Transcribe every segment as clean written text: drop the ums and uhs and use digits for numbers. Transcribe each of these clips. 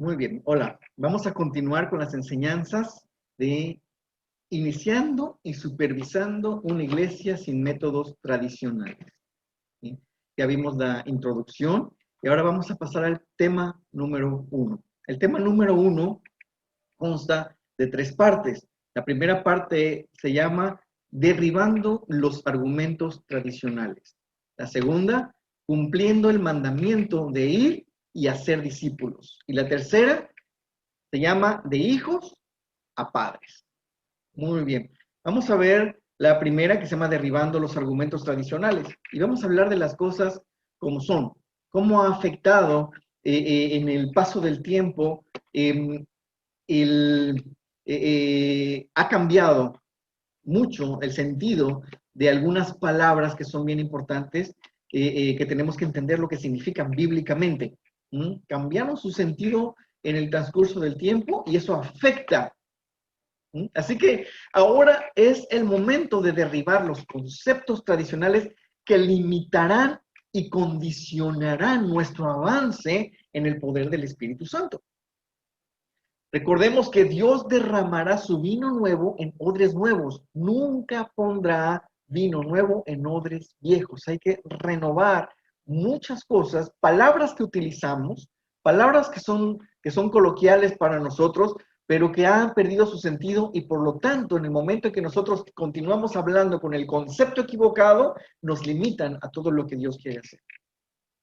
Muy bien, hola. Vamos a continuar con las enseñanzas de iniciando y supervisando una iglesia sin métodos tradicionales. ¿Sí? Ya vimos la introducción y ahora vamos a pasar al tema número 1. El tema número 1 consta de 3 partes. La primera parte se llama derribando los argumentos tradicionales. La segunda, cumpliendo el mandamiento de ir y hacer discípulos. Y la tercera se llama de hijos a padres. Muy bien. Vamos a ver la primera que se llama derribando los argumentos tradicionales. Y vamos a hablar de las cosas como son. Cómo ha afectado en el paso del tiempo, ha cambiado mucho el sentido de algunas palabras que son bien importantes, que tenemos que entender lo que significan bíblicamente. Cambiaron su sentido en el transcurso del tiempo y eso afecta. Así que ahora es el momento de derribar los conceptos tradicionales que limitarán y condicionarán nuestro avance en el poder del Espíritu Santo. Recordemos que Dios derramará su vino nuevo en odres nuevos. Nunca pondrá vino nuevo en odres viejos. Hay que renovar muchas cosas, palabras que utilizamos, palabras que son coloquiales para nosotros, pero que han perdido su sentido y por lo tanto, en el momento en que nosotros continuamos hablando con el concepto equivocado, nos limitan a todo lo que Dios quiere hacer.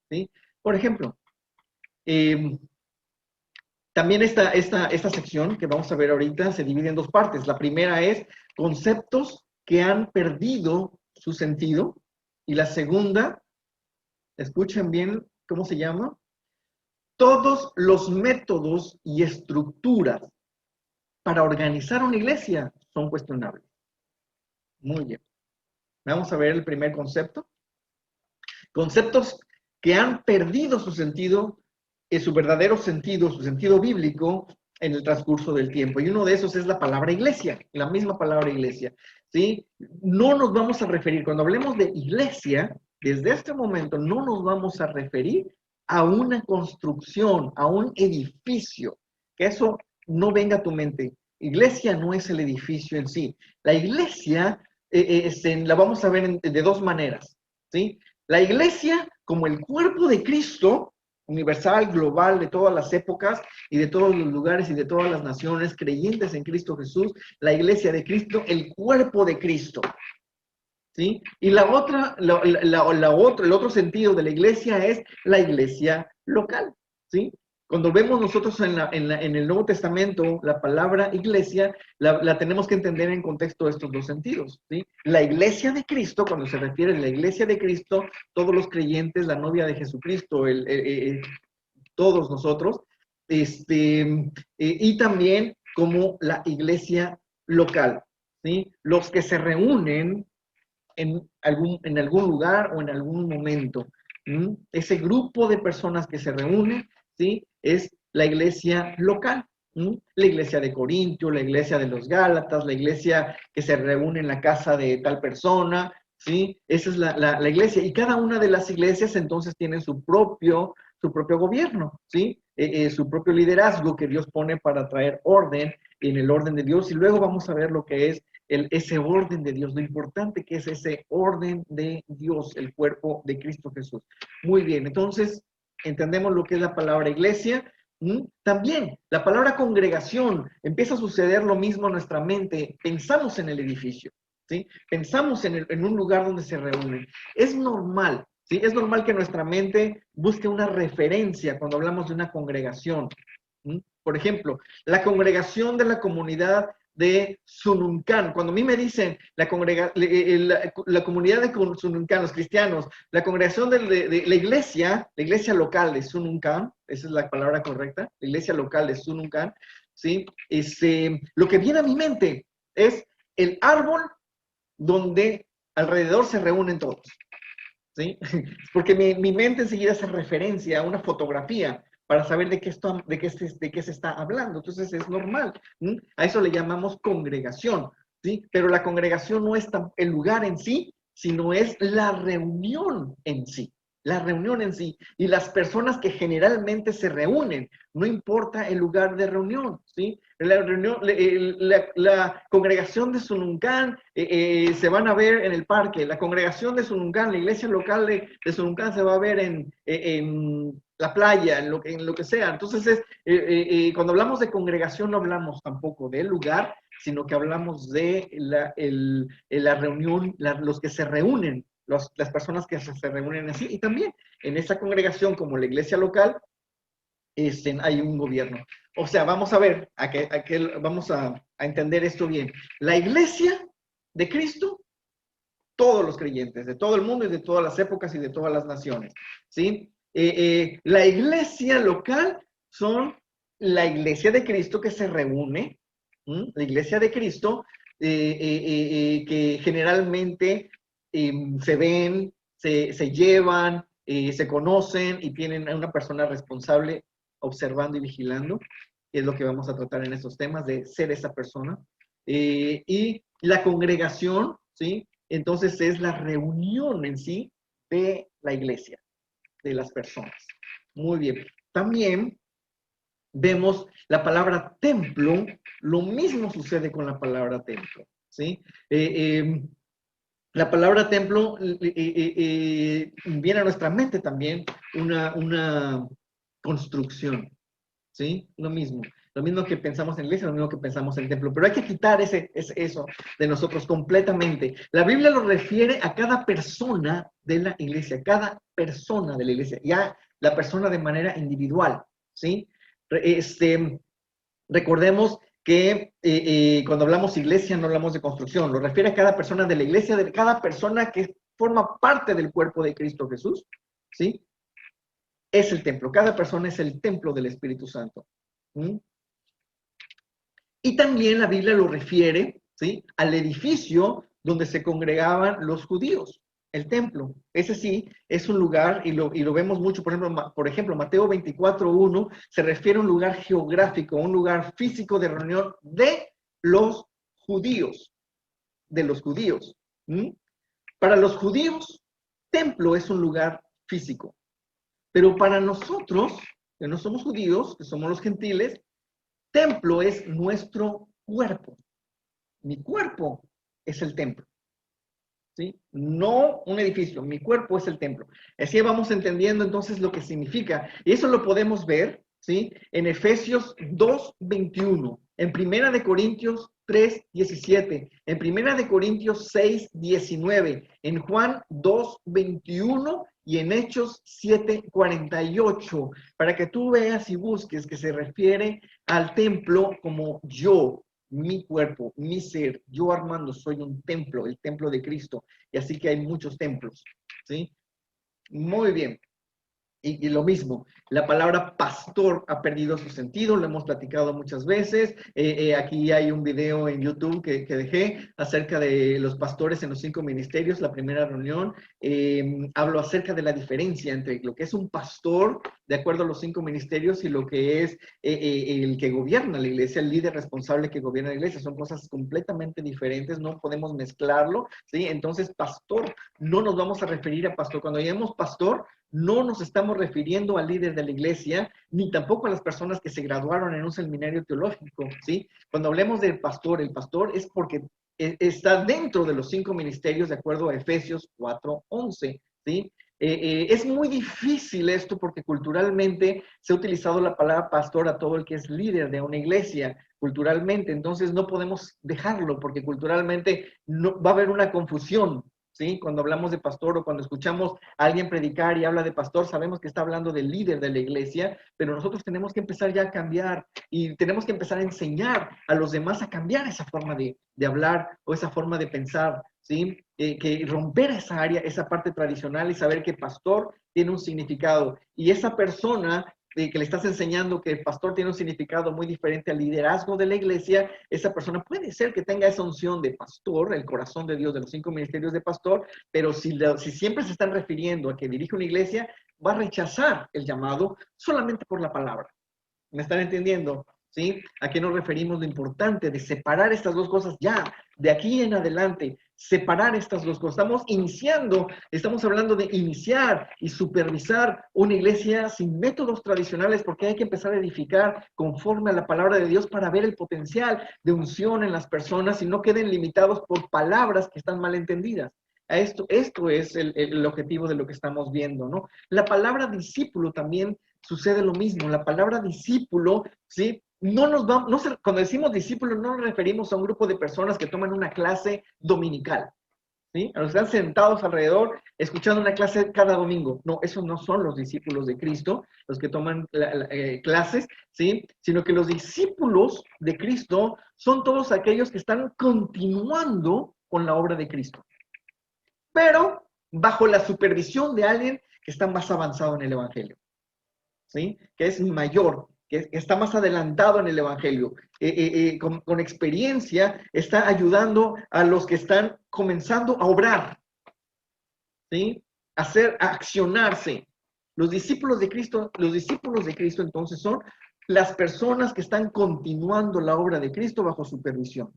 ¿Sí? Por ejemplo, también esta sección que vamos a ver ahorita se divide en 2 partes. La primera es conceptos que han perdido su sentido. Y la segunda, escuchen bien cómo se llama, todos los métodos y estructuras para organizar una iglesia son cuestionables. Muy bien. Vamos a ver el primer concepto. Conceptos que han perdido su sentido, su verdadero sentido, su sentido bíblico en el transcurso del tiempo. Y uno de esos es la palabra iglesia, la misma palabra iglesia. ¿Sí? No nos vamos a referir, cuando hablemos de iglesia, desde este momento no nos vamos a referir a una construcción, a un edificio. Que eso no venga a tu mente. Iglesia no es el edificio en sí. La iglesia la vamos a ver de 2 maneras. ¿Sí? La iglesia como el cuerpo de Cristo, universal, global, de todas las épocas y de todos los lugares y de todas las naciones, creyentes en Cristo Jesús, la iglesia de Cristo, el cuerpo de Cristo. ¿Sí? Y el otro sentido de la iglesia es la iglesia local. ¿Sí? Cuando vemos nosotros en el Nuevo Testamento la palabra iglesia, la tenemos que entender en contexto de estos 2 sentidos. ¿Sí? La iglesia de Cristo, cuando se refiere a la iglesia de Cristo, todos los creyentes, la novia de Jesucristo, todos nosotros, y también como la iglesia local. ¿Sí? Los que se reúnen en algún lugar o en algún momento. Ese grupo de personas que se reúnen, ¿sí? Es la iglesia local. La iglesia de Corintio, la iglesia de los Gálatas, la iglesia que se reúne en la casa de tal persona, ¿sí? Esa es la iglesia. Y cada una de las iglesias entonces tiene su propio gobierno, ¿sí? Su propio liderazgo que Dios pone para traer orden en el orden de Dios. Y luego vamos a ver lo que es ese orden de Dios, lo importante que es ese orden de Dios, el cuerpo de Cristo Jesús. Muy bien, entonces entendemos lo que es la palabra iglesia. También la palabra congregación, empieza a suceder lo mismo en nuestra mente, pensamos en el edificio, ¿sí? Pensamos en un lugar donde se reúnen. Es normal, ¿sí? Es normal que nuestra mente busque una referencia cuando hablamos de una congregación. Por ejemplo, la congregación de la comunidad de Sununcan. Cuando a mí me dicen la comunidad de Sununcan, los cristianos, la congregación de la iglesia local de Sununcan, esa es la palabra correcta, la iglesia local de Sununcan, ¿sí? Lo que viene a mi mente es el árbol donde alrededor se reúnen todos, ¿sí? Porque mi mente enseguida hace referencia a una fotografía para saber de qué se está hablando. Entonces es normal. A eso le llamamos congregación, ¿sí? Pero la congregación no es el lugar en sí, sino es la reunión en sí. la reunión en sí, y las personas que generalmente se reúnen, no importa el lugar de reunión, ¿sí? La reunión, la congregación de Sununcan se van a ver en el parque, la congregación de Sununcan, la iglesia local de Sununcan se va a ver en la playa, en lo que sea. Entonces, cuando hablamos de congregación no hablamos tampoco del lugar, sino que hablamos de la reunión, los que se reúnen, las personas que se reúnen así, y también en esa congregación, como la iglesia local, hay un gobierno. O sea, vamos a ver, vamos a entender esto bien. La iglesia de Cristo, todos los creyentes, de todo el mundo y de todas las épocas y de todas las naciones, ¿sí? La iglesia local son la iglesia de Cristo que se reúne, la iglesia de Cristo, que generalmente se ven, se llevan, se conocen y tienen a una persona responsable observando y vigilando, que es lo que vamos a tratar en estos temas, de ser esa persona. Y la congregación, ¿sí? Entonces es la reunión en sí de la iglesia, de las personas. Muy bien. También vemos la palabra templo, lo mismo sucede con la palabra templo, ¿sí? La palabra templo viene a nuestra mente también una construcción, ¿sí? Lo mismo que pensamos en iglesia, lo mismo que pensamos en templo, pero hay que quitar eso de nosotros completamente. La Biblia lo refiere a cada persona de la iglesia, ya la persona de manera individual, ¿sí? Recordemos que cuando hablamos iglesia no hablamos de construcción, lo refiere a cada persona de la iglesia, de cada persona que forma parte del cuerpo de Cristo Jesús, ¿sí? Es el templo, cada persona es el templo del Espíritu Santo. ¿Mm? Y también la Biblia lo refiere, ¿sí?, al edificio donde se congregaban los judíos, el templo. Ese sí es un lugar, y lo vemos mucho, por ejemplo, Mateo 24:1 se refiere a un lugar geográfico, un lugar físico de reunión de los judíos, de los judíos. ¿Mm? Para los judíos, templo es un lugar físico, pero para nosotros, que no somos judíos, que somos los gentiles, templo es nuestro cuerpo. Mi cuerpo es el templo, ¿sí? No un edificio, mi cuerpo es el templo. Así vamos entendiendo entonces lo que significa. Y eso lo podemos ver, ¿sí?, en Efesios 2:21, en Primera de Corintios 3:17, en Primera de Corintios 6:19, en Juan 2:21 y en Hechos 7:48, para que tú veas y busques que se refiere al templo como yo, mi cuerpo, mi ser. Yo, Armando, soy un templo, el templo de Cristo. Y así que hay muchos templos, ¿sí? Muy bien. Y lo mismo, la palabra pastor ha perdido su sentido, lo hemos platicado muchas veces. Aquí hay un video en YouTube que dejé acerca de los pastores en los 5 ministerios, la primera reunión. Hablo acerca de la diferencia entre lo que es un pastor, de acuerdo a los 5 ministerios, y lo que es el que gobierna la iglesia, el líder responsable que gobierna la iglesia. Son cosas completamente diferentes, no podemos mezclarlo, ¿sí? Entonces, pastor, no nos vamos a referir a pastor. Cuando llamemos pastor, no nos estamos refiriendo al líder de la iglesia, ni tampoco a las personas que se graduaron en un seminario teológico, ¿sí? Cuando hablemos del pastor, el pastor es porque está dentro de los 5 ministerios, de acuerdo a Efesios 4:11, ¿sí? Es muy difícil esto porque culturalmente se ha utilizado la palabra pastor a todo el que es líder de una iglesia, culturalmente, entonces no podemos dejarlo porque culturalmente no, va a haber una confusión, ¿sí? Cuando hablamos de pastor o cuando escuchamos a alguien predicar y habla de pastor, sabemos que está hablando del líder de la iglesia, pero nosotros tenemos que empezar ya a cambiar y tenemos que empezar a enseñar a los demás a cambiar esa forma de hablar o esa forma de pensar, ¿sí? Que romper esa área, esa parte tradicional y saber que pastor tiene un significado. Y esa persona que le estás enseñando que el pastor tiene un significado muy diferente al liderazgo de la iglesia, esa persona puede ser que tenga esa unción de pastor, el corazón de Dios de los 5 ministerios de pastor, pero si siempre se están refiriendo a que dirige una iglesia, va a rechazar el llamado solamente por la palabra. ¿Me están entendiendo? ¿Sí? ¿A qué nos referimos? Lo importante de separar estas dos cosas ya, de aquí en adelante. separar estas dos cosas. Estamos hablando de iniciar y supervisar una iglesia sin métodos tradicionales, porque hay que empezar a edificar conforme a la palabra de Dios para ver el potencial de unción en las personas y no queden limitados por palabras que están mal entendidas. Esto es el objetivo de lo que estamos viendo, ¿no? La palabra discípulo también sucede lo mismo. La palabra discípulo, ¿sí? Cuando decimos discípulo no nos referimos a un grupo de personas que toman una clase dominical, ¿sí? A los que están sentados alrededor escuchando una clase cada domingo. No, esos no son los discípulos de Cristo, los que toman clases, ¿sí? Sino que los discípulos de Cristo son todos aquellos que están continuando con la obra de Cristo, pero bajo la supervisión de alguien que está más avanzado en el Evangelio, ¿sí? Que es mayor, que está más adelantado en el Evangelio, con experiencia, está ayudando a los que están comenzando a obrar, ¿sí? A accionarse. Los discípulos de Cristo entonces son las personas que están continuando la obra de Cristo bajo supervisión.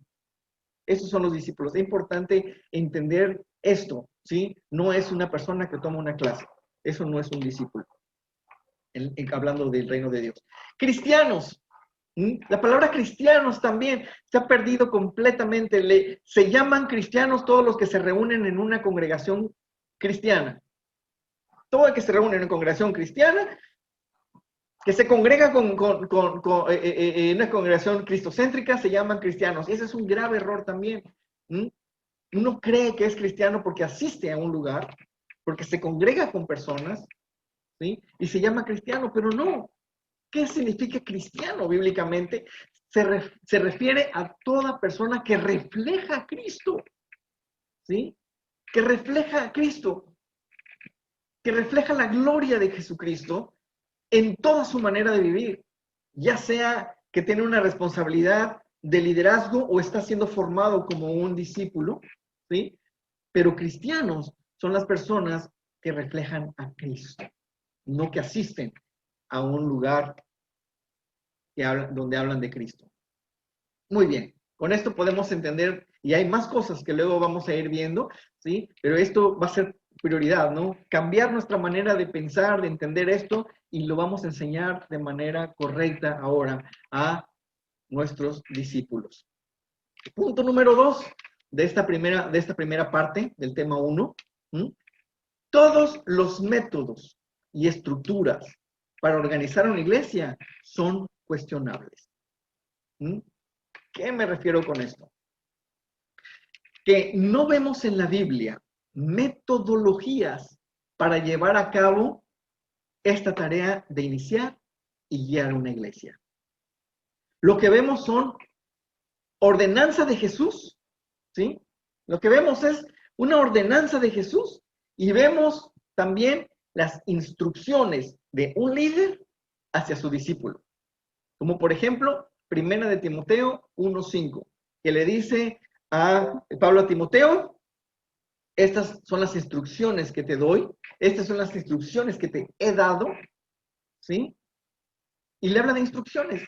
Esos son los discípulos. Es importante entender esto, ¿sí? No es una persona que toma una clase. Eso no es un discípulo. Hablando del reino de Dios. Cristianos. La palabra cristianos también se ha perdido completamente. Se llaman cristianos todos los que se reúnen en una congregación cristiana. Todo el que se reúne en una congregación cristiana, que se congrega con una congregación cristocéntrica, se llaman cristianos. Y ese es un grave error también. Uno cree que es cristiano porque asiste a un lugar, porque se congrega con personas, ¿sí? Y se llama cristiano, pero no. ¿Qué significa cristiano bíblicamente? Se refiere a toda persona que refleja a Cristo, ¿sí? Que refleja a Cristo, que refleja la gloria de Jesucristo en toda su manera de vivir, ya sea que tiene una responsabilidad de liderazgo o está siendo formado como un discípulo, ¿sí? Pero cristianos son las personas que reflejan a Cristo, no que asisten a un lugar donde hablan de Cristo. Muy bien, con esto podemos entender, y hay más cosas que luego vamos a ir viendo, ¿sí? Pero esto va a ser prioridad, ¿no? Cambiar nuestra manera de pensar, de entender esto, y lo vamos a enseñar de manera correcta ahora a nuestros discípulos. Punto número 2 de esta primera parte del tema 1. Todos los métodos y estructuras para organizar una iglesia son cuestionables. ¿Qué me refiero con esto? Que no vemos en la Biblia metodologías para llevar a cabo esta tarea de iniciar y guiar una iglesia. Lo que vemos son ordenanza de Jesús, ¿sí? Lo que vemos es una ordenanza de Jesús y vemos también las instrucciones de un líder hacia su discípulo. Como por ejemplo, 1 de Timoteo 1:5, que le dice a Pablo a Timoteo: estas son las instrucciones que te doy, estas son las instrucciones que te he dado, ¿sí? Y le habla de instrucciones,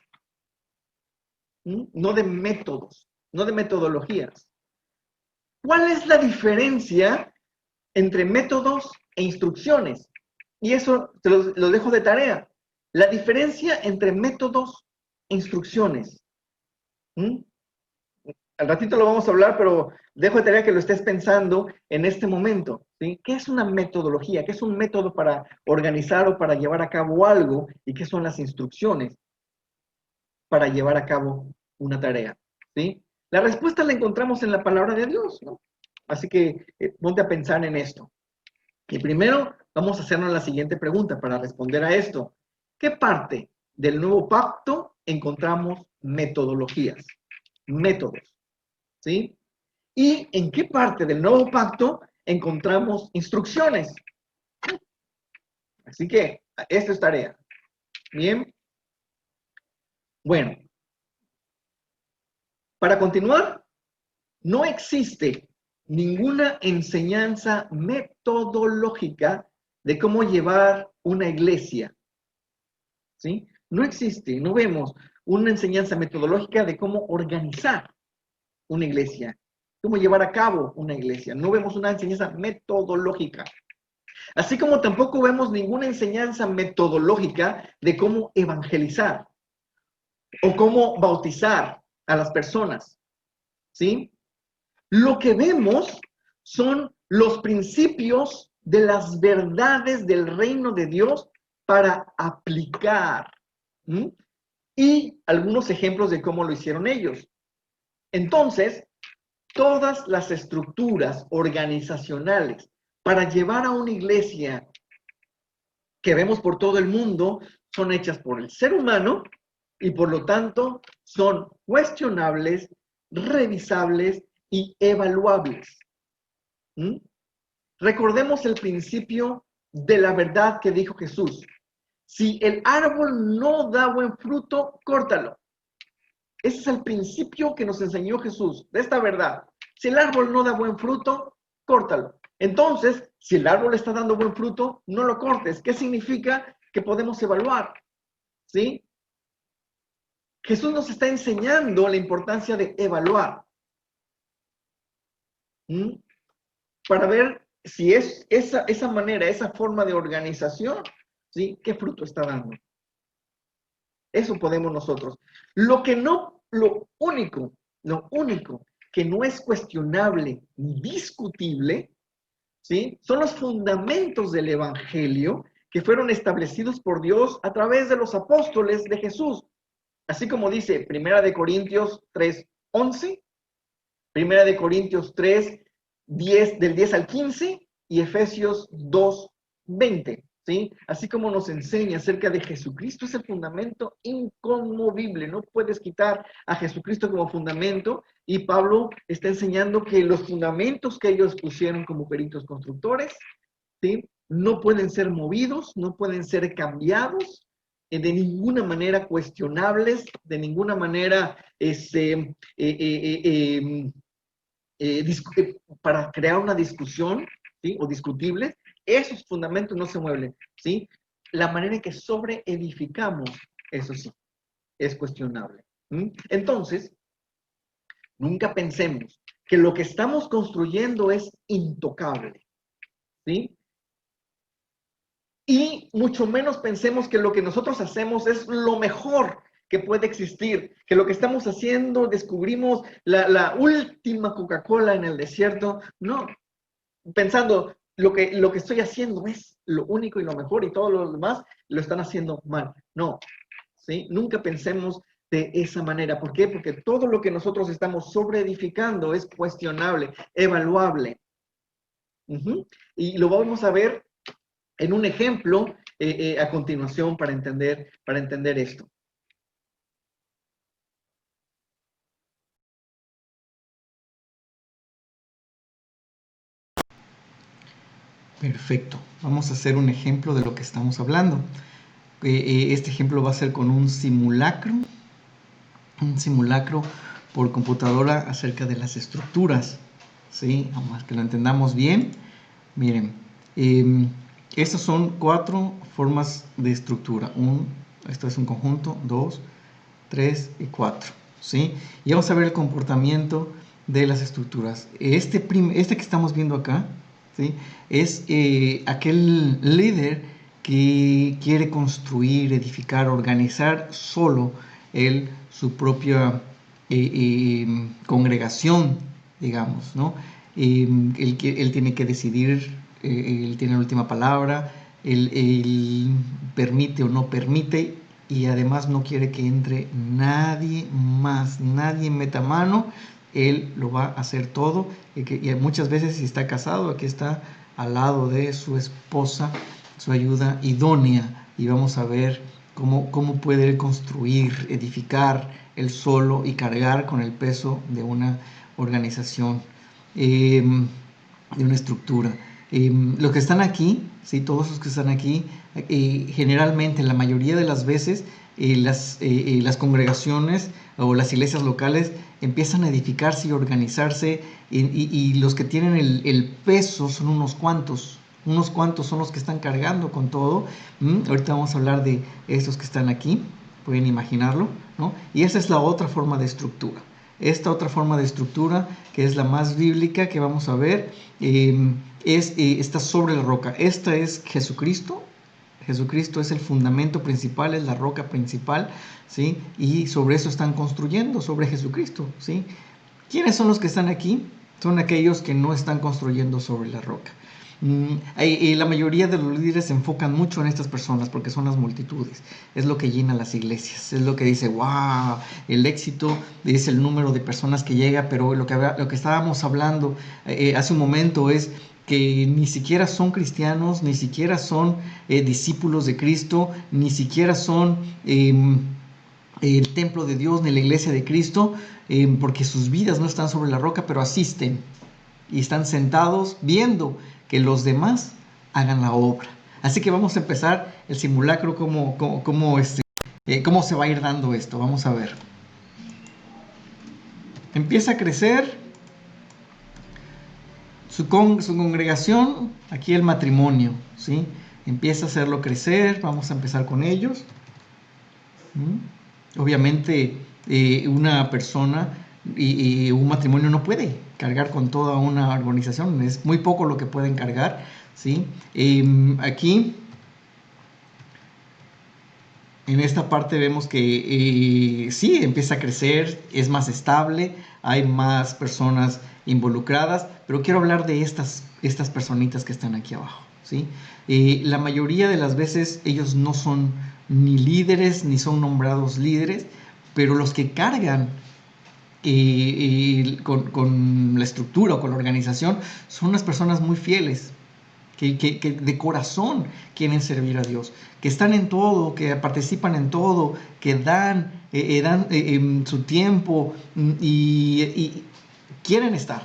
no de métodos, no de metodologías. ¿Cuál es la diferencia entre métodos e instrucciones? Y eso te lo dejo de tarea. La diferencia entre métodos e instrucciones. Al ratito lo vamos a hablar, pero dejo de tarea que lo estés pensando en este momento, ¿sí? ¿Qué es una metodología? ¿Qué es un método para organizar o para llevar a cabo algo? ¿Y qué son las instrucciones para llevar a cabo una tarea? ¿Sí? La respuesta la encontramos en la palabra de Dios, ¿no? Así que ponte a pensar en esto. Y primero vamos a hacernos la siguiente pregunta para responder a esto. ¿Qué parte del nuevo pacto encontramos metodologías? Métodos. ¿Sí? ¿Y en qué parte del nuevo pacto encontramos instrucciones? Así que esta es tarea. Bien. Bueno, para continuar, no existe ninguna enseñanza metodológica de cómo llevar una iglesia. ¿Sí? No existe, no vemos una enseñanza metodológica de cómo organizar una iglesia. cómo llevar a cabo una iglesia. No vemos una enseñanza metodológica. Así como tampoco vemos ninguna enseñanza metodológica de cómo evangelizar o cómo bautizar a las personas, ¿sí? Lo que vemos son los principios de las verdades del reino de Dios para aplicar. ¿Sí? Y algunos ejemplos de cómo lo hicieron ellos. Entonces, todas las estructuras organizacionales para llevar a una iglesia que vemos por todo el mundo son hechas por el ser humano y por lo tanto son cuestionables, revisables y evaluables. ¿Mm? Recordemos el principio de la verdad que dijo Jesús. Si el árbol no da buen fruto, córtalo. Ese es el principio que nos enseñó Jesús, de esta verdad. Si el árbol no da buen fruto, córtalo. Entonces, si el árbol está dando buen fruto, no lo cortes. ¿Qué significa? Que podemos evaluar. ¿Sí? Jesús nos está enseñando la importancia de evaluar. ¿Mm? Para ver si es esa manera, esa forma de organización, ¿sí? ¿Qué fruto está dando? Eso podemos nosotros. Lo único que no es cuestionable ni discutible, ¿sí? Son los fundamentos del Evangelio que fueron establecidos por Dios a través de los apóstoles de Jesús. Así como dice 1 Corintios 3:11, 1 Corintios 3:10, del 10 al 15, y Efesios 2:20. ¿Sí? Así como nos enseña acerca de Jesucristo, es el fundamento inconmovible. No puedes quitar a Jesucristo como fundamento. Y Pablo está enseñando que los fundamentos que ellos pusieron como peritos constructores, ¿sí? No pueden ser movidos, no pueden ser cambiados, de ninguna manera cuestionables, de ninguna manera para crear una discusión, ¿sí? O discutibles. Esos fundamentos no se mueven, ¿sí? La manera en que sobreedificamos, eso sí, es cuestionable. ¿Sí? Entonces, nunca pensemos que lo que estamos construyendo es intocable, ¿sí? Y mucho menos pensemos que lo que nosotros hacemos es lo mejor que puede existir, que lo que estamos haciendo, descubrimos la última Coca-Cola en el desierto. No, pensando, lo que estoy haciendo es lo único y lo mejor y todos los demás lo están haciendo mal. No, ¿sí? Nunca pensemos de esa manera. ¿Por qué? Porque todo lo que nosotros estamos sobreedificando es cuestionable, evaluable. Y lo vamos a ver en un ejemplo a continuación para entender esto. Perfecto. Vamos a hacer un ejemplo de lo que estamos hablando. Este ejemplo va a ser con un simulacro por computadora acerca de las estructuras. ¿Sí? Vamos que lo entendamos bien. Miren, estas son 4 formas de estructura. Esto es un conjunto, 2, 3 y 4. ¿Sí? Y vamos a ver el comportamiento de las estructuras. Este que estamos viendo acá, ¿sí? Es aquel líder que quiere construir, edificar, organizar solo su propia congregación, digamos, ¿no? Él tiene que decidir, él tiene la última palabra, él permite o no permite, y además no quiere que entre nadie más, nadie meta mano. Él lo va a hacer todo, y muchas veces si está casado, aquí está al lado de su esposa, su ayuda idónea, y vamos a ver cómo puede él construir, edificar él solo y cargar con el peso de una organización, de una estructura. Los que están aquí, ¿sí? Todos los que están aquí, generalmente, la mayoría de las veces, las congregaciones o las iglesias locales empiezan a edificarse y organizarse, y los que tienen el peso son unos cuantos son los que están cargando con todo. Ahorita vamos a hablar de estos que están aquí, pueden imaginarlo, ¿no? Y esa es la otra forma de estructura. Esta otra forma de estructura, que es la más bíblica que vamos a ver, está sobre la roca. Esta es Jesucristo. Jesucristo es el fundamento principal, es la roca principal, ¿sí? Y sobre eso están construyendo, sobre Jesucristo, ¿sí? ¿Quiénes son los que están aquí? Son aquellos que no están construyendo sobre la roca. Y la mayoría de los líderes se enfocan mucho en estas personas porque son las multitudes. Es lo que llena las iglesias. Es lo que dice, wow, el éxito es el número de personas que llega, pero lo que estábamos hablando hace un momento es que ni siquiera son cristianos, ni siquiera son discípulos de Cristo, ni siquiera son el templo de Dios ni la iglesia de Cristo, porque sus vidas no están sobre la roca, pero asisten y están sentados viendo que los demás hagan la obra. Así que vamos a empezar el simulacro, cómo se va a ir dando esto. Vamos a ver. Empieza a crecer su congregación, aquí el matrimonio, ¿sí? Empieza a hacerlo crecer, vamos a empezar con ellos. Obviamente una persona y un matrimonio no puede cargar con toda una organización, es muy poco lo que pueden cargar, ¿sí? Aquí en esta parte vemos que sí, empieza a crecer, es más estable, hay más personas involucradas, pero quiero hablar de estas personitas que están aquí abajo, ¿sí? La mayoría de las veces ellos no son ni líderes, ni son nombrados líderes, pero los que cargan con la estructura o con la organización son unas personas muy fieles, que de corazón quieren servir a Dios, que están en todo, que participan en todo, que dan su tiempo y quieren estar.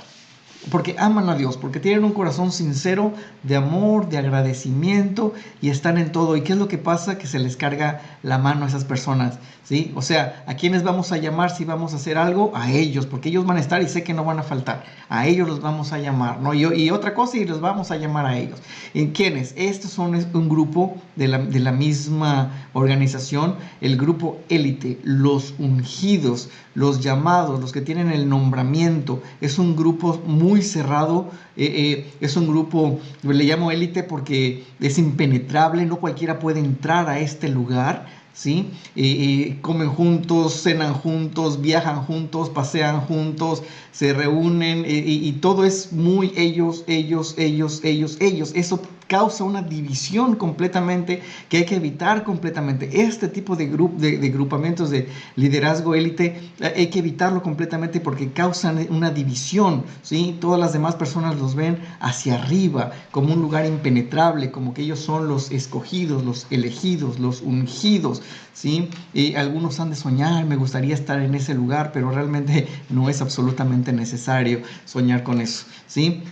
Porque aman a Dios, porque tienen un corazón sincero de amor, de agradecimiento y están en todo. ¿Y qué es lo que pasa? Que se les carga la mano a esas personas, ¿sí? O sea, ¿a quiénes vamos a llamar si vamos a hacer algo? A ellos, porque ellos van a estar y sé que no van a faltar. A ellos los vamos a llamar, ¿no? Y otra cosa, y los vamos a llamar a ellos. ¿Y quiénes? Estos son un grupo de la misma organización, el grupo élite, los ungidos, los llamados, los que tienen el nombramiento. Es un grupo muy cerrado, es un grupo, le llamo élite porque es impenetrable, no cualquiera puede entrar a este lugar, ¿sí? Comen juntos, cenan juntos, viajan juntos, pasean juntos, se reúnen y todo es muy ellos. Eso causa una división completamente que hay que evitar completamente. Este tipo de grupamientos de liderazgo élite hay que evitarlo completamente porque causan una división, ¿sí? Todas las demás personas los ven hacia arriba como un lugar impenetrable, como que ellos son los escogidos, los elegidos, los ungidos, ¿sí? Y algunos han de soñar, me gustaría estar en ese lugar, pero realmente no es absolutamente necesario soñar con eso, ¿sí?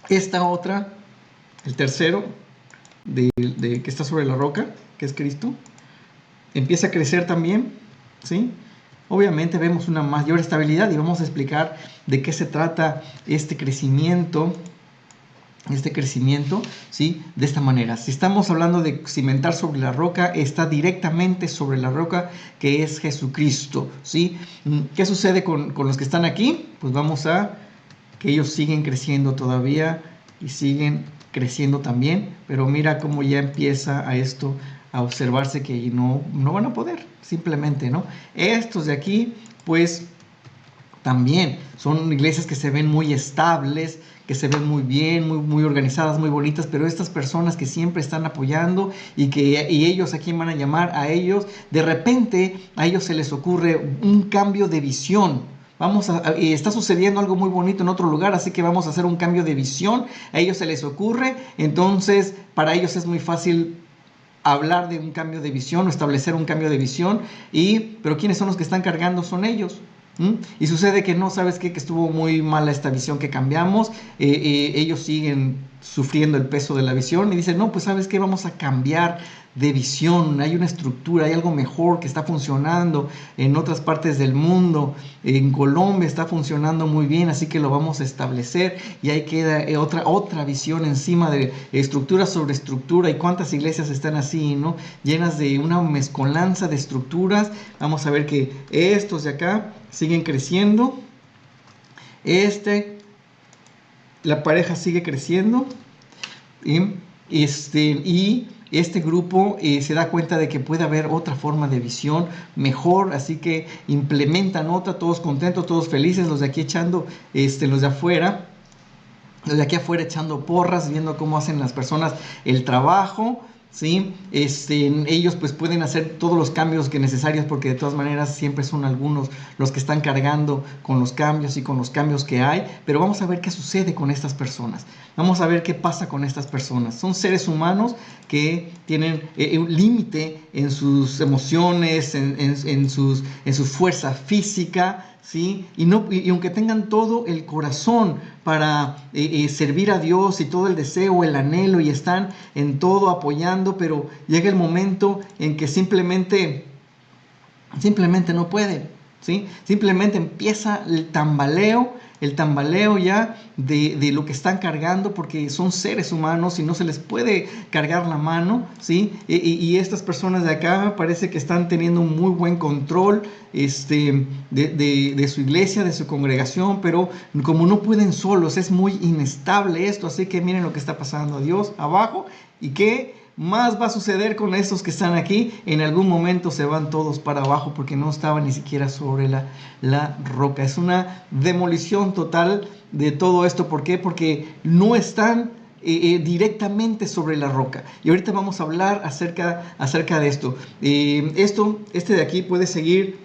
Esta otra, el tercero, que está sobre la roca, que es Cristo, empieza a crecer también, ¿sí? Obviamente vemos una mayor estabilidad y vamos a explicar de qué se trata este crecimiento, ¿sí? De esta manera. Si estamos hablando de cimentar sobre la roca, está directamente sobre la roca que es Jesucristo, ¿sí? ¿Qué sucede con los que están aquí? Pues vamos a que ellos siguen creciendo todavía y siguen creciendo también, pero mira cómo ya empieza a esto a observarse que no van a poder, simplemente, ¿no? Estos de aquí, pues también son iglesias que se ven muy estables, que se ven muy bien, muy organizadas, muy bonitas, pero estas personas que siempre están apoyando y ellos, ¿a quién van a llamar? A ellos, de repente a ellos se les ocurre un cambio de visión. Está sucediendo algo muy bonito en otro lugar, así que vamos a hacer un cambio de visión. A ellos se les ocurre, entonces para ellos es muy fácil hablar de un cambio de visión o establecer un cambio de visión, pero ¿quiénes son los que están cargando? Son ellos. Y sucede que no, ¿sabes qué? Que estuvo muy mala esta visión que cambiamos, ellos siguen sufriendo el peso de la visión y dicen, no, pues ¿sabes qué? Vamos a cambiar de visión, hay una estructura, hay algo mejor que está funcionando en otras partes del mundo. En Colombia está funcionando muy bien, así que lo vamos a establecer, y ahí queda otra visión encima de estructura sobre estructura. ¿Y cuántas iglesias están así, no? Llenas de una mezcolanza de estructuras. Vamos a ver que estos de acá siguen creciendo. La pareja sigue creciendo. Y este grupo se da cuenta de que puede haber otra forma de visión mejor, así que implementan otra, todos contentos, todos felices, los de aquí echando, los de afuera, los de aquí afuera echando porras, viendo cómo hacen las personas el trabajo, ¿sí? Ellos pues pueden hacer todos los cambios que necesarios, porque de todas maneras siempre son algunos los que están cargando con los cambios y con los cambios que hay. Pero vamos a ver qué sucede con estas personas. Vamos a ver qué pasa con estas personas. Son seres humanos que tienen un límite en sus emociones, en su fuerza física, ¿sí? Y aunque tengan todo el corazón para servir a Dios, y todo el deseo, el anhelo, y están en todo apoyando, pero llega el momento en que simplemente no pueden, ¿sí? Simplemente empieza el tambaleo ya de lo que están cargando, porque son seres humanos y no se les puede cargar la mano, ¿sí? Y estas personas de acá parece que están teniendo un muy buen control de su iglesia, de su congregación, pero como no pueden solos, es muy inestable esto. Así que miren lo que está pasando. Dios abajo. ¿Y qué más va a suceder con estos que están aquí? En algún momento se van todos para abajo, porque no estaban ni siquiera sobre la roca. Es una demolición total de todo esto. ¿Por qué? Porque no están directamente sobre la roca. Y ahorita vamos a hablar acerca de esto. Este de aquí puede seguir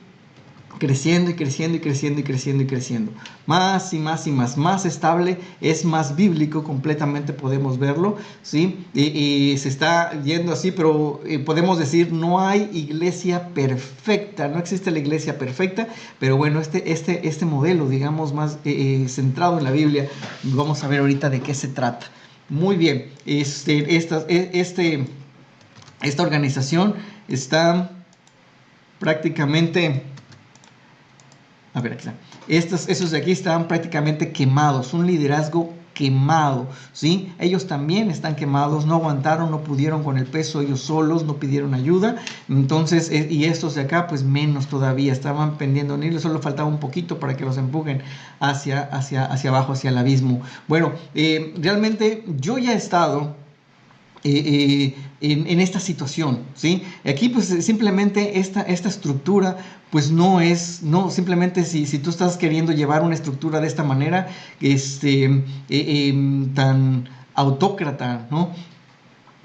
creciendo y creciendo y creciendo y creciendo y creciendo. Más y más y más estable, es más bíblico, completamente podemos verlo, ¿sí? Y se está yendo así, pero podemos decir, no hay iglesia perfecta, no existe la iglesia perfecta, pero bueno, este modelo, digamos, más centrado en la Biblia, vamos a ver ahorita de qué se trata. Muy bien, esta organización está prácticamente... A ver, aquí está. Esos de aquí estaban prácticamente quemados, un liderazgo quemado, ¿sí? Ellos también están quemados, no aguantaron, no pudieron con el peso ellos solos, no pidieron ayuda. Entonces, y estos de acá, pues menos todavía, estaban pendiendo en ellos, solo faltaba un poquito para que los empujen hacia abajo, hacia el abismo. Bueno, realmente yo ya he estado en esta situación, ¿sí? Aquí pues simplemente esta estructura pues no simplemente si tú estás queriendo llevar una estructura de esta manera, tan autócrata, ¿no?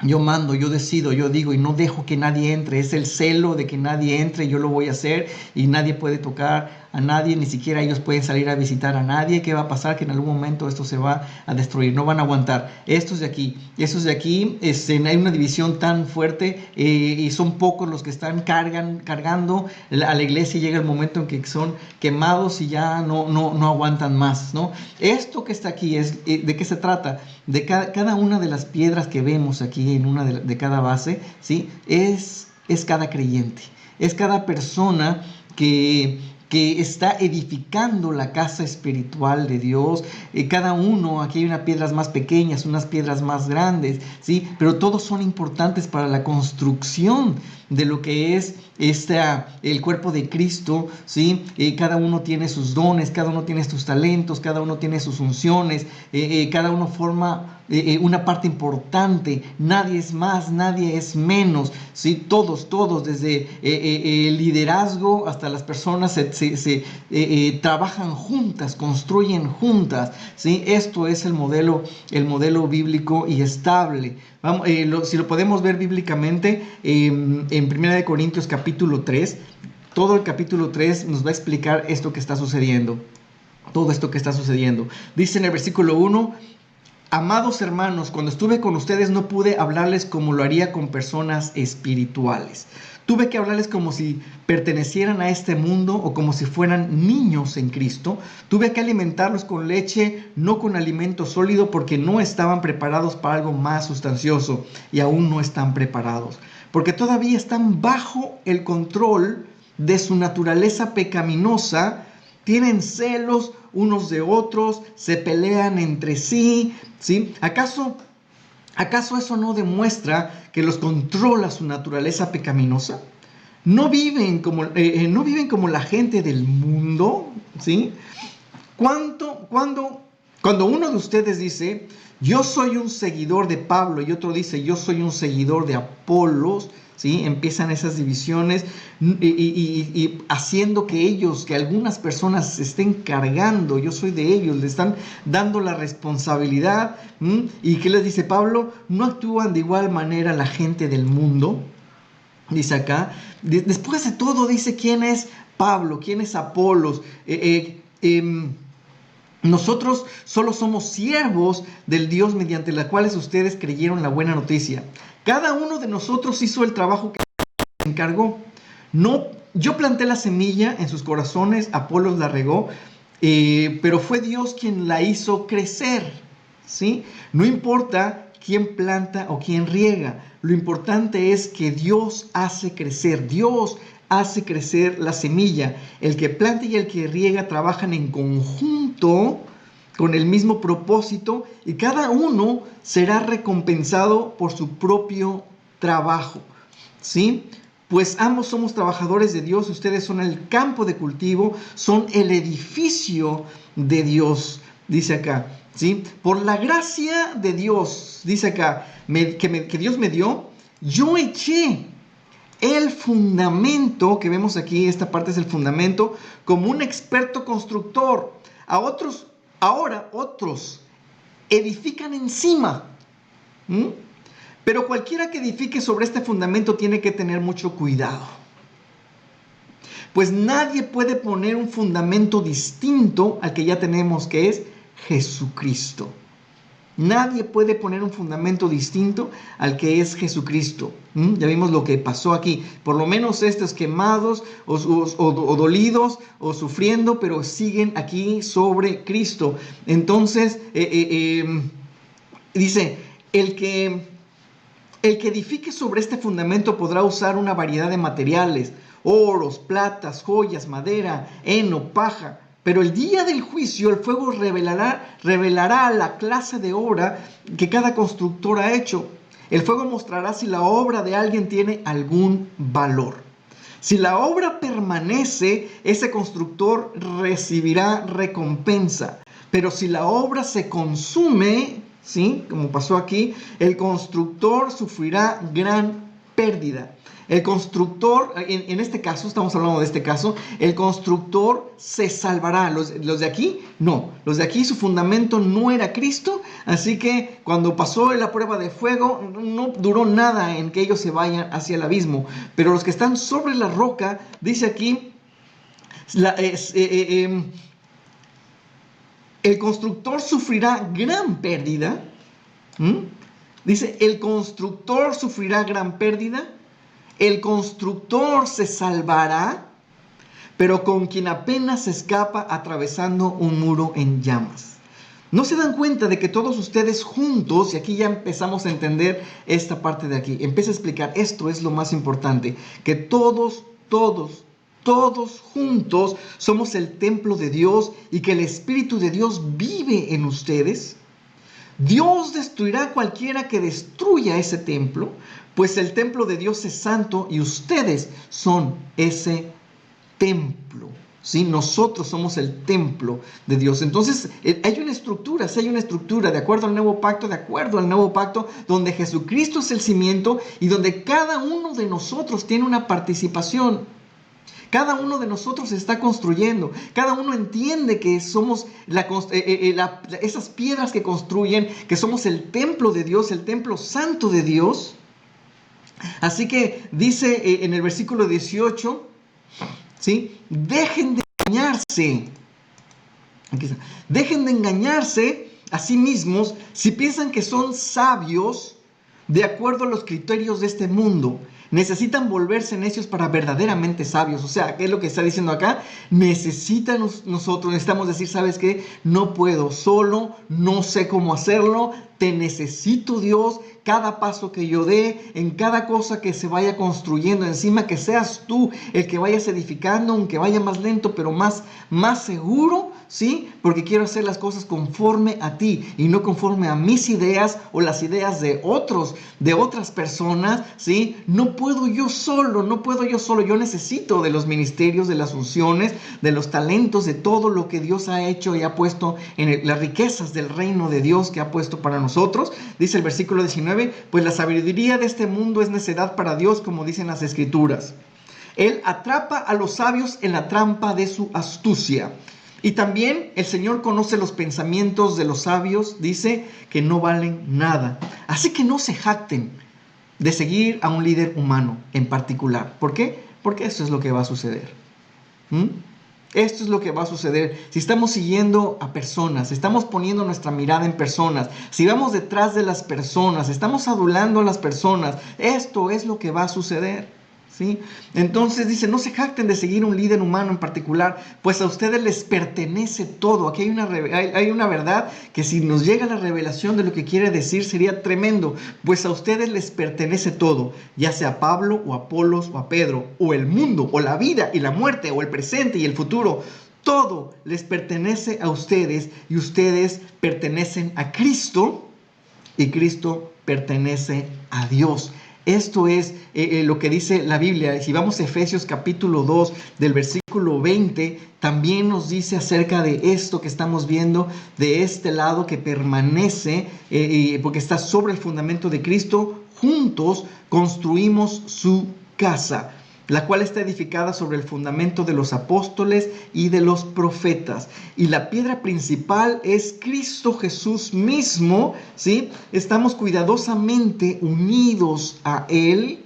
Yo mando, yo decido, yo digo y no dejo que nadie entre. Es el celo de que nadie entre, yo lo voy a hacer y nadie puede tocar a nadie, ni siquiera ellos pueden salir a visitar a nadie. ¿Qué va a pasar? Que en algún momento esto se va a destruir, no van a aguantar. Estos de aquí, hay una división tan fuerte y son pocos los que están cargando a la iglesia, y llega el momento en que son quemados y ya no aguantan más, ¿no? Esto que está aquí, ¿de qué se trata? De cada una de las piedras que vemos aquí en una de cada base, ¿sí? Es cada creyente, es cada persona que está edificando la casa espiritual de Dios. Cada uno, aquí hay unas piedras más pequeñas, unas piedras más grandes, ¿sí? Pero todos son importantes para la construcción de lo que es el cuerpo de Cristo, ¿sí? Cada uno tiene sus dones, cada uno tiene sus talentos, cada uno tiene sus unciones, cada uno forma una parte importante. Nadie es más, nadie es menos, ¿sí? Todos, desde el liderazgo hasta las personas se trabajan juntas, construyen juntas, ¿sí? Esto es el modelo bíblico y estable. Si lo podemos ver bíblicamente, en 1 Corintios capítulo 3, todo el capítulo 3 nos va a explicar esto que está sucediendo. Todo esto que está sucediendo. Dice en el versículo 1: amados hermanos, cuando estuve con ustedes no pude hablarles como lo haría con personas espirituales. Tuve que hablarles como si pertenecieran a este mundo o como si fueran niños en Cristo. Tuve que alimentarlos con leche, no con alimento sólido, porque no estaban preparados para algo más sustancioso y aún no están preparados. porque todavía están bajo el control de su naturaleza pecaminosa, tienen celos unos de otros, se pelean entre sí, ¿sí? ¿Acaso eso no demuestra que los controla su naturaleza pecaminosa? No viven como la gente del mundo, ¿sí? Cuando uno de ustedes dice, yo soy un seguidor de Pablo, y otro dice, yo soy un seguidor de Apolos, ¿sí? Empiezan esas divisiones y haciendo que algunas personas se estén cargando, yo soy de ellos, le están dando la responsabilidad. ¿Y qué les dice Pablo? No actúan de igual manera la gente del mundo. Dice acá, después de todo dice quién es Pablo, quién es Apolos. Nosotros solo somos siervos del Dios mediante los cuales ustedes creyeron la buena noticia. Cada uno de nosotros hizo el trabajo que se encargó. No, yo planté la semilla en sus corazones, Apolos la regó, pero fue Dios quien la hizo crecer, ¿sí? No importa quién planta o quién riega, lo importante es que Dios hace crecer. Dios hace crecer la semilla. El que planta y el que riega trabajan en conjunto con el mismo propósito y cada uno será recompensado por su propio trabajo, ¿sí? Pues ambos somos trabajadores de Dios, ustedes son el campo de cultivo, son el edificio de Dios, dice acá, ¿sí? Por la gracia de Dios, dice acá, que Dios me dio, yo eché el fundamento, que vemos aquí, esta parte es el fundamento, como un experto constructor. Ahora otros edifican encima. Pero cualquiera que edifique sobre este fundamento tiene que tener mucho cuidado. Pues nadie puede poner un fundamento distinto al que ya tenemos, que es Jesucristo. Nadie puede poner un fundamento distinto al que es Jesucristo. Ya vimos lo que pasó aquí. Por lo menos estos quemados o dolidos o sufriendo, pero siguen aquí sobre Cristo. Entonces, dice, el que edifique sobre este fundamento podrá usar una variedad de materiales, oros, platas, joyas, madera, heno, paja. Pero el día del juicio el fuego revelará la clase de obra que cada constructor ha hecho. El fuego mostrará si la obra de alguien tiene algún valor. Si la obra permanece, ese constructor recibirá recompensa. Pero si la obra se consume, ¿sí? Como pasó aquí, el constructor sufrirá gran pérdida. El constructor, en este caso, estamos hablando de este caso, el constructor se salvará. Los de aquí, no. Los de aquí, su fundamento no era Cristo, así que cuando pasó la prueba de fuego, no duró nada en que ellos se vayan hacia el abismo. Pero los que están sobre la roca, dice aquí, el constructor sufrirá gran pérdida. Dice, el constructor sufrirá gran pérdida. El constructor se salvará, pero con quien apenas se escapa atravesando un muro en llamas. ¿No se dan cuenta de que todos ustedes juntos, y aquí ya empezamos a entender esta parte de aquí, empieza a explicar, esto es lo más importante, que todos juntos somos el templo de Dios y que el Espíritu de Dios vive en ustedes? Dios destruirá a cualquiera que destruya ese templo, pues el templo de Dios es santo y ustedes son ese templo. ¿Sí? Nosotros somos el templo de Dios. Entonces hay una estructura, sí hay una estructura de acuerdo al nuevo pacto, donde Jesucristo es el cimiento y donde cada uno de nosotros tiene una participación. Cada uno de nosotros se está construyendo. Cada uno entiende que somos esas piedras que construyen, que somos el templo de Dios, el templo santo de Dios. Así que dice en el versículo 18, ¿sí? Dejen de engañarse. Aquí está. Dejen de engañarse a sí mismos si piensan que son sabios de acuerdo a los criterios de este mundo. Necesitan volverse necios para verdaderamente sabios. O sea, ¿qué es lo que está diciendo acá? Necesitamos decir, ¿sabes qué? No puedo solo, no sé cómo hacerlo, te necesito, Dios, cada paso que yo dé, en cada cosa que se vaya construyendo encima, que seas tú el que vayas edificando, aunque vaya más lento, pero más seguro, ¿sí? Porque quiero hacer las cosas conforme a ti y no conforme a mis ideas o las ideas de otras personas, ¿sí? No puedo yo solo, yo necesito de los ministerios, de las unciones, de los talentos, de todo lo que Dios ha hecho y ha puesto en las riquezas del reino de Dios que ha puesto para nosotros. Dice el versículo 19, pues la sabiduría de este mundo es necedad para Dios, como dicen las Escrituras. Él atrapa a los sabios en la trampa de su astucia. Y también el Señor conoce los pensamientos de los sabios, dice que no valen nada. Así que no se jacten de seguir a un líder humano en particular. ¿Por qué? Porque esto es lo que va a suceder. Esto es lo que va a suceder. Si estamos siguiendo a personas, estamos poniendo nuestra mirada en personas, si vamos detrás de las personas, estamos adulando a las personas, esto es lo que va a suceder. ¿Sí? Entonces dice, no se jacten de seguir un líder humano en particular, pues a ustedes les pertenece todo. Aquí hay una verdad que si nos llega la revelación de lo que quiere decir sería tremendo, pues a ustedes les pertenece todo, ya sea a Pablo o a Apolos o a Pedro, o el mundo, o la vida y la muerte, o el presente y el futuro. Todo les pertenece a ustedes y ustedes pertenecen a Cristo y Cristo pertenece a Dios. Esto es lo que dice la Biblia. Si vamos a Efesios capítulo 2 del versículo 20, también nos dice acerca de esto que estamos viendo, de este lado que permanece, porque está sobre el fundamento de Cristo. Juntos construimos su casa, la cual está edificada sobre el fundamento de los apóstoles y de los profetas. Y la piedra principal es Cristo Jesús mismo, ¿sí? Estamos cuidadosamente unidos a Él,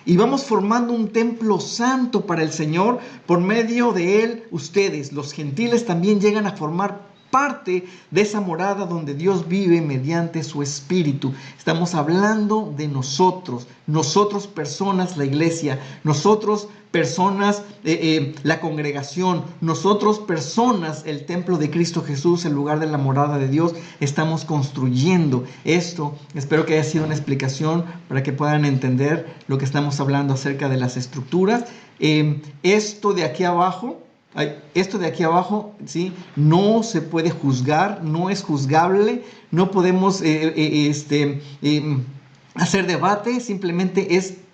y vamos formando un templo santo para el Señor. Por medio de Él, ustedes, los gentiles, también llegan a formar parte de esa morada donde Dios vive mediante su Espíritu. Estamos hablando de nosotros personas, la iglesia, nosotros personas, la congregación, nosotros personas, el templo de Cristo Jesús, el lugar de la morada de Dios. Estamos construyendo esto. Espero que haya sido una explicación para que puedan entender lo que estamos hablando acerca de las estructuras. Esto de aquí abajo, ¿sí? No se puede juzgar, no es juzgable, no podemos hacer debate, simplemente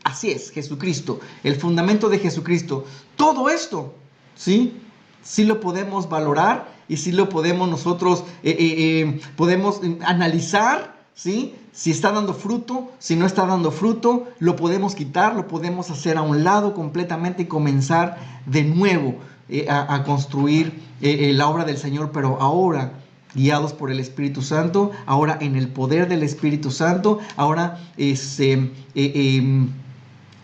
así es, Jesucristo, el fundamento de Jesucristo. Todo esto, ¿sí? Sí lo podemos valorar y sí lo podemos nosotros, podemos analizar, ¿sí? Si está dando fruto, si no está dando fruto, lo podemos quitar, lo podemos hacer a un lado completamente y comenzar de nuevo a construir la obra del Señor, pero ahora guiados por el Espíritu Santo, ahora en el poder del Espíritu Santo, ahora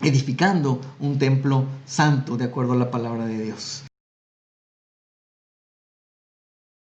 edificando un templo santo de acuerdo a la palabra de Dios.